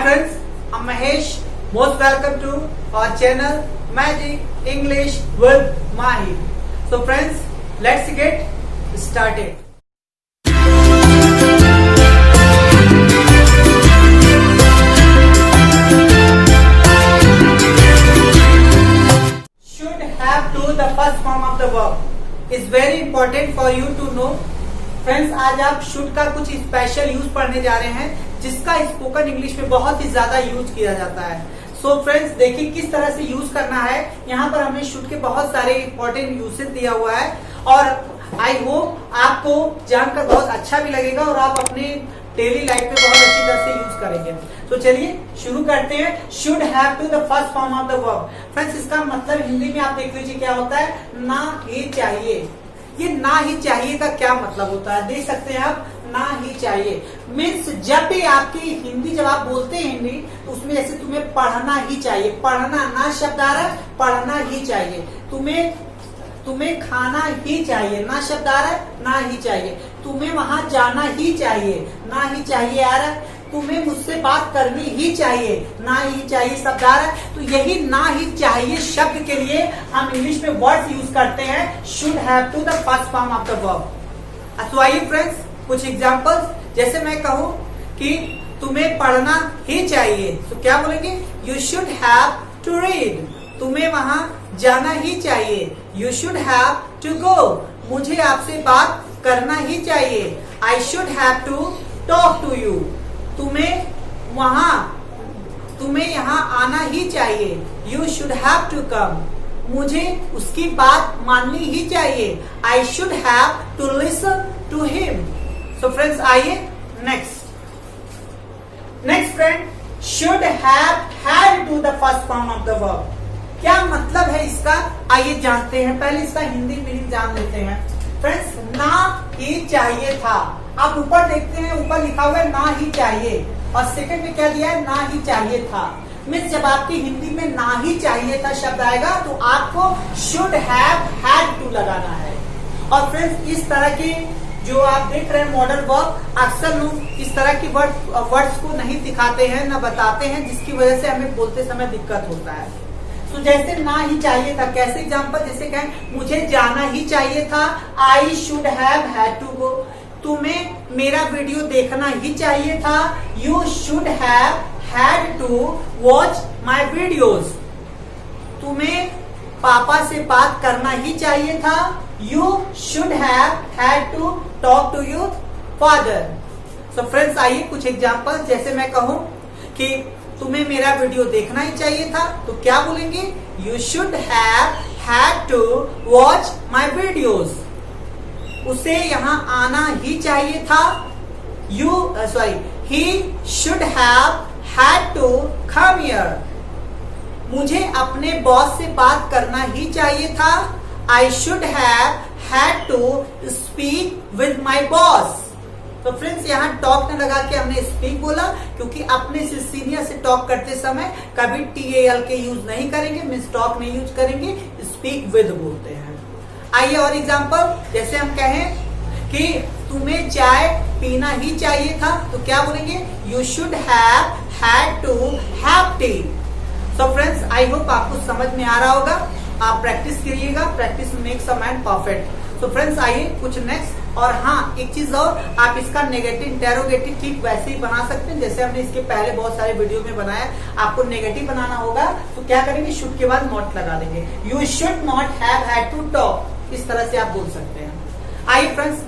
friends, I'm Mahesh. Most welcome to our channel Magic English with Mahi. So friends, let's get started. Should have to the first form of the verb is very important for you to know. Friends, आज आप should का कुछ special use पढ़ने जा रहे हैं जिसका spoken English में बहुत ही ज्यादा यूज किया जाता है। सो फ्रेंड्स, देखिए किस तरह से यूज करना है। यहाँ पर हमने शुड के बहुत सारे इंपॉर्टेंट यूसेज दिया हुआ है और आई होप आपको जानकर बहुत अच्छा भी लगेगा और आप अपने डेली लाइफ में बहुत अच्छी तरह से यूज करेंगे। तो चलिए शुरू करते हैं। Should have to the first form of the verb. Friends, इसका मतलब हिंदी में आप देख लीजिए क्या होता है, ना ही चाहिए। ये ना ही चाहिए का क्या मतलब होता है, देख सकते हैं आप, ना ही चाहिए मीन्स जब भी आपकी हिंदी जब आप बोलते हैं हिंदी तो उसमें जैसे तुम्हें पढ़ना ही चाहिए, पढ़ना ना शब्द आ रहा है, पढ़ना ही चाहिए। तुम्हें खाना ही चाहिए, ना शब्द आ रहा है, ना ही चाहिए। तुम्हें वहां जाना ही चाहिए, ना ही चाहिए आ रहा है। तुम्हें मुझसे बात करनी ही चाहिए, ना ही चाहिए शब्द आ रहा है। तो यही ना ही चाहिए शब्द के लिए हम इंग्लिश में वर्ड्स यूज करते हैं should have to the first form of the verb. तो आइए फ्रेंड्स, कुछ एग्जांपल्स, जैसे मैं कहूं कि तुम्हें पढ़ना ही चाहिए तो क्या बोलेंगे, you should have to read. तुम्हें वहां जाना ही चाहिए, you should have to go. मुझे आपसे बात करना ही चाहिए, I should have to talk to you. तुम्हें यहाँ आना ही चाहिए, you should have to come. मुझे उसकी बात माननी ही चाहिए, I should have to listen to him. So friends, आइए next friend, should have had to the first form of the verb. क्या मतलब है इसका, आइए जानते हैं। पहले इसका हिंदी मीनिंग जान लेते हैं। फ्रेंड्स, ना ही चाहिए था। आप ऊपर देखते हैं, ऊपर लिखा हुआ है ना ही चाहिए और सेकंड में क्या दिया है, ना ही चाहिए था। मीन्स जब आपकी हिंदी में ना ही चाहिए था शब्द आएगा तो आपको शुड हैव हैड टू लगाना है। और फ्रेंड्स, इस तरह की जो आप देख रहे हैं मॉडर्न वर्ब, अक्सर लोग इस तरह की वर्ड्स को नहीं दिखाते हैं, न बताते हैं, जिसकी वजह से हमें बोलते समय दिक्कत होता है। तो जैसे ना ही चाहिए था, कैसे एग्जांपल, जैसे कहें मुझे जाना ही चाहिए था, I should have had to go. तुम्हें मेरा वीडियो देखना ही चाहिए था, you should have had to watch my videos. तुम्हें पापा से बात करना ही चाहिए था, you should have had to talk to your father. So friends, आइए कुछ एग्जांपल, जैसे मैं कहूं कि तुम्हें मेरा वीडियो देखना ही चाहिए था तो क्या बोलेंगे, you should have had to watch my videos. उसे यहाँ आना ही चाहिए था, he should have had to come here. मुझे अपने बॉस से बात करना ही चाहिए था, I should have had to speak with my boss. तो फ्रेंड्स, यहाँ टॉक न लगा के हमने स्पीक बोला क्योंकि अपने से सीनियर से टॉक करते समय कभी TAL के यूज नहीं करेंगे, मीन्स टॉक नहीं यूज करेंगे, स्पीक विद बोलते हैं। आइए और एग्जांपल, जैसे हम कहें कि तुम्हें चाय पीना ही चाहिए था तो क्या बोलेंगे, you should have had to have tea. So friends, I hope आपको समझ में आ रहा होगा। आप प्रैक्टिस करिएगा, practice makes a man perfect. तो फ्रेंड्स, आइए कुछ नेक्स्ट। और हाँ, एक चीज और, आप इसका नेगेटिव इंटेरोगेटिव ठीक वैसे ही बना सकते हैं जैसे हमने इसके पहले बहुत सारे वीडियो में बनाया। आपको नेगेटिव बनाना होगा तो क्या करेंगे, शुड के बाद नॉट लगा देंगे, you should not have had to talk. इस तरह से आप बोल सकते हैं। आइए फ्रेंड्स,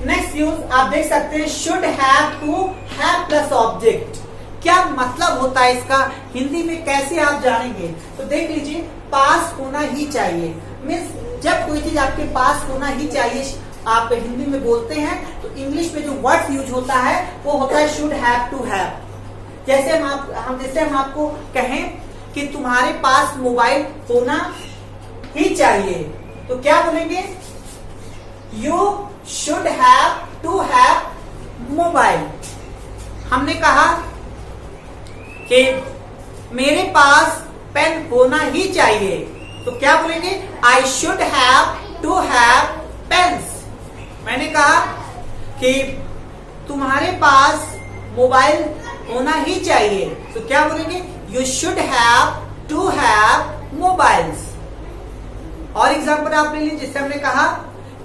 नेक्स्ट यूज आप देख सकते हैं, should have to have plus object. क्या मतलब होता है इसका, हिंदी में कैसे आप जानेंगे, तो देख लीजिए, पास होना ही चाहिए। मीन्स जब कोई चीज आपके पास होना ही चाहिए आप हिंदी में बोलते हैं तो इंग्लिश में जो वर्ड यूज होता है वो होता है शुड हैव टू हैव। जैसे हम आपको कहें कि तुम्हारे पास मोबाइल होना ही चाहिए तो क्या बोलेंगे, you should have to have mobile. हमने कहा कि मेरे पास पेन होना ही चाहिए तो क्या बोलेंगे, I should have to have pens. मैंने कहा कि तुम्हारे पास मोबाइल होना ही चाहिए। तो क्या बोलेंगे? You should have to have mobiles. और एग्जाम्पल आप ले लीजिए, जिससे हमने कहा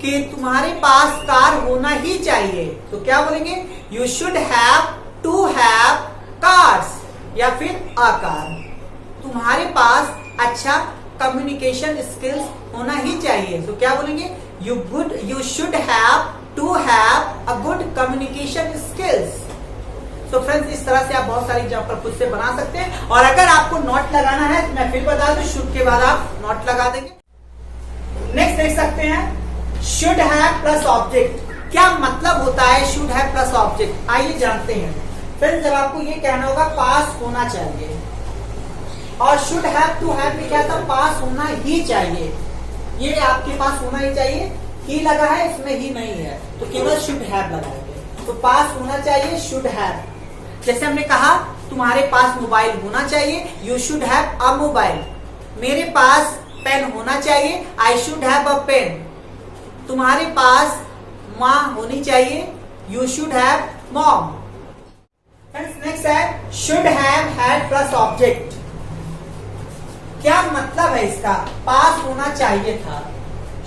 कि तुम्हारे पास कार होना ही चाहिए, तो क्या बोलेंगे? You should have to have cars, या फिर अ कार। तुम्हारे पास अच्छा कम्युनिकेशन स्किल्स होना ही चाहिए, तो क्या बोलेंगे? You should have to have a good communication skills. तो फ्रेंड्स, इस तरह से आप बहुत सारी एग्जाम्पल खुद से बना सकते हैं। और अगर आपको नोट लगाना है तो मैं फिर बता दूं, शुड के बाद आप नोट लगा देंगे। नेक्स्ट देख सकते हैं, शुड हैव प्लस ऑब्जेक्ट। क्या मतलब होता है शुड हैव प्लस ऑब्जेक्ट? आइए जानते हैं। फ्रेंड्स, जब आपको ये कहना होगा पास होना चाहिए, और शुड हैव टू हैव में क्या था? पास होना ही चाहिए। ये आपके पास होना ही चाहिए, ही लगा है, इसमें ही नहीं है, तो केवल शुड हैव लगाएंगे। तो पास होना चाहिए, शुड हैव। जैसे हमने कहा तुम्हारे पास मोबाइल होना चाहिए, you should have a mobile. मेरे पास पेन होना चाहिए, I should have a pen. तुम्हारे पास माँ होनी चाहिए, you should have mom. Next है should have had plus object. क्या मतलब है इसका? पास होना चाहिए था।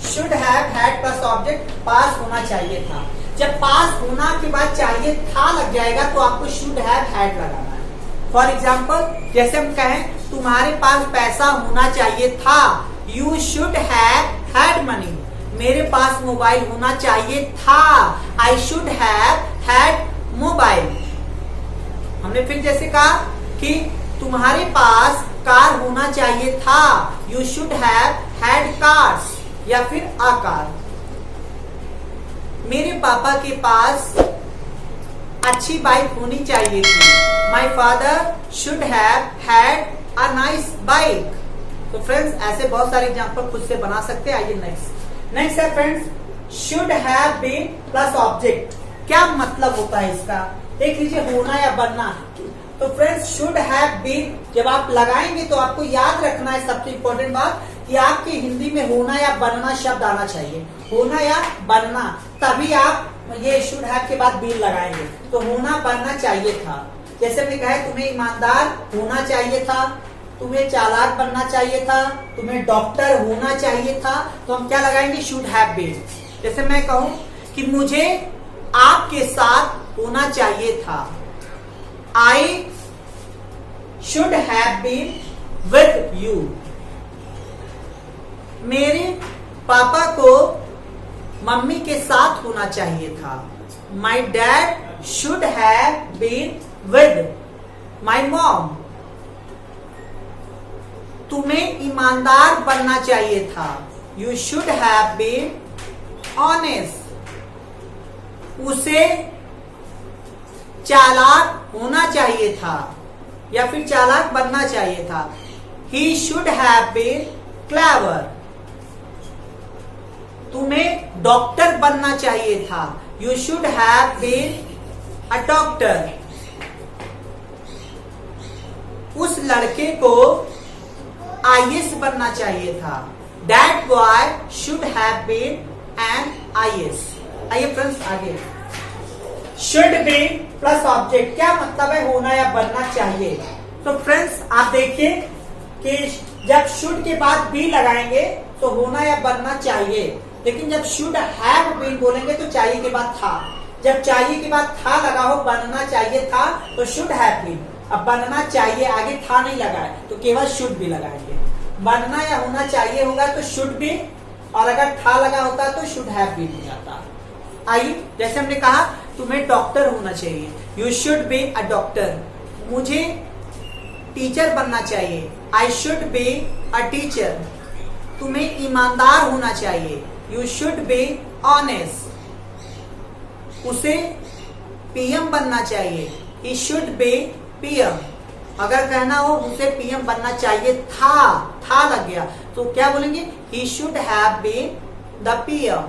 Should have had plus object, पास होना चाहिए था। जब पास होना के बाद चाहिए था लग जाएगा तो आपको शुड हैव हैड लगाना है। फॉर एग्जाम्पल, जैसे हम कहें तुम्हारे पास पैसा होना चाहिए था, you should have had money. मेरे पास मोबाइल होना चाहिए था, I should have had mobile. हमने फिर जैसे कहा कि तुम्हारे पास कार होना चाहिए था, you should have had cars, या फिर अ कार। मेरे पापा के पास अच्छी बाइक होनी चाहिए थी, my father should have had a nice bike. तो फ्रेंड्स, ऐसे बहुत सारे एग्जाम्पल खुद से बना सकते हैं। आइए नेक्स्ट है friends, should have been plus object. क्या मतलब होता है इसका? देख लीजिए, होना या बनना। तो फ्रेंड्स, शुड हैव बीन जब आप लगाएंगे तो आपको याद रखना है सबसे इंपॉर्टेंट बात कि आपके हिंदी में होना या बनना शब्द आना चाहिए। होना या बनना, तभी आप ये शुड हैव के बाद बीन लगाएंगे। तो होना बनना चाहिए था। जैसे हमने कहा तुम्हें ईमानदार होना चाहिए था, तुम्हें चालाक बनना चाहिए था, तुम्हें डॉक्टर होना चाहिए था, तो हम क्या लगाएंगे? Should have been. जैसे मैं कहूं कि मुझे आपके साथ होना चाहिए था, I should have been with you. मेरे पापा को मम्मी के साथ होना चाहिए था, my dad should have been with my mom. तुम्हें ईमानदार बनना चाहिए था, you should have been honest. उसे चालाक होना चाहिए था, या फिर चालाक बनना चाहिए था, he should have been clever. तुम्हें डॉक्टर बनना चाहिए था, you should have been a doctor. उस लड़के को आईएएस बनना चाहिए था, that boy should have been an IAS. आइए फ्रेंड्स आगे, शुड बी प्लस ऑब्जेक्ट। क्या मतलब है? होना या बनना चाहिए। तो फ्रेंड्स, आप देखिए कि जब शुड के बाद बी लगाएंगे तो होना या बनना चाहिए, लेकिन जब शुड हैव बीन बोलेंगे तो चाहिए के बाद था। जब चाहिए के बाद था लगा हो, बनना चाहिए था, तो शुड हैव बीन। अब बनना चाहिए आगे था नहीं लगा है तो केवल शुड भी लगाएंगे। बनना या होना चाहिए होगा तो शुड बी, और अगर था लगा होता तो शुड हैव बीन हो जाता। आइए, जैसे हमने कहा तुम्हें डॉक्टर होना चाहिए, you should be a doctor. मुझे टीचर बनना चाहिए, I should be a teacher. तुम्हें ईमानदार होना चाहिए, यू शुड बी ऑनेस्ट। उसे पीएम बनना चाहिए, ही शुड बी पीएम। अगर कहना हो उसे पीएम बनना चाहिए था लग गया तो क्या बोलेंगे? He should have been the PM.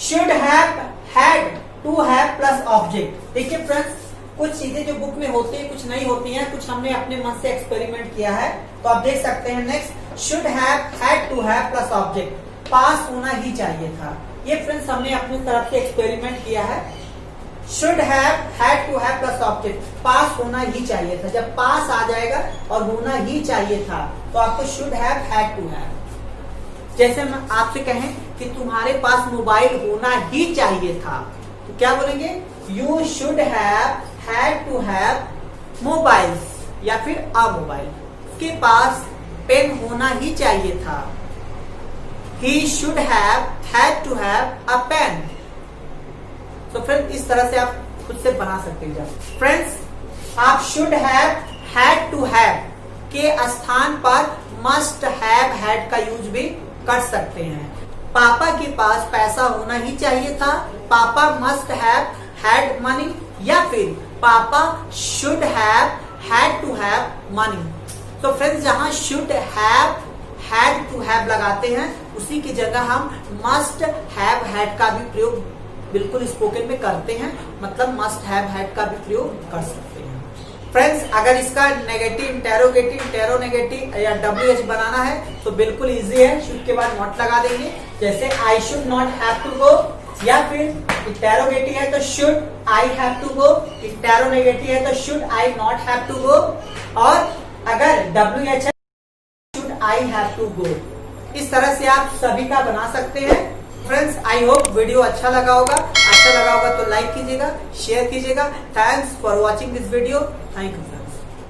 Should have had to have plus object. देखिए फ्रेंड्स, कुछ चीजें जो बुक में होती है कुछ नहीं होती हैं, कुछ हमने अपने मन से एक्सपेरिमेंट किया है, तो आप देख सकते हैं। Next, should have had to have plus object. पास होना ही चाहिए था। ये फ्रेंड्स हमने अपनी तरफ से एक्सपेरिमेंट किया है। Should have, had to have plus object, पास होना ही चाहिए था। जब पास आ जाएगा और होना ही चाहिए था तो आपको should have, had to have. जैसे हम आपसे कहें कि तुम्हारे पास मोबाइल होना ही चाहिए था तो क्या बोलेंगे? You should have, had to have mobiles या फिर अ मोबाइल। उसके पास पेन होना ही चाहिए था। He should have, had to have a pen. तो फ्रेंड्स इस तरह से आप खुद से बना सकते हैं। फ्रेंड्स आप should have, had to have के स्थान पर must have, had का यूज भी कर सकते हैं। पापा के पास पैसा होना ही चाहिए था, पापा must have had money, या फिर पापा should have, had to have money। तो फ्रेंड्स जहां should have, had to have लगाते हैं उसी की जगह हम must have, had का भी प्रयोग बिल्कुल स्पोकन में करते हैं, मतलब must have, had का भी प्रयोग कर सकते हैं। फ्रेंड्स अगर इसका नेगेटिव, इंटेरोगेटिव, इंटेरोनेगेटिव या WH बनाना है तो बिल्कुल इजी है, शुड के बाद नॉट लगा देंगे। जैसे I should not have to go, या फिर इंटेरोगेटिव है तो should I have to go, interronegative है तो should I not have to go, और अगर WH है आई हैव टू गो। इस तरह से आप सभी का बना सकते हैं। फ्रेंड्स आई होप वीडियो अच्छा लगा होगा तो लाइक कीजिएगा, शेयर कीजिएगा। Thanks for watching this video. Thank you.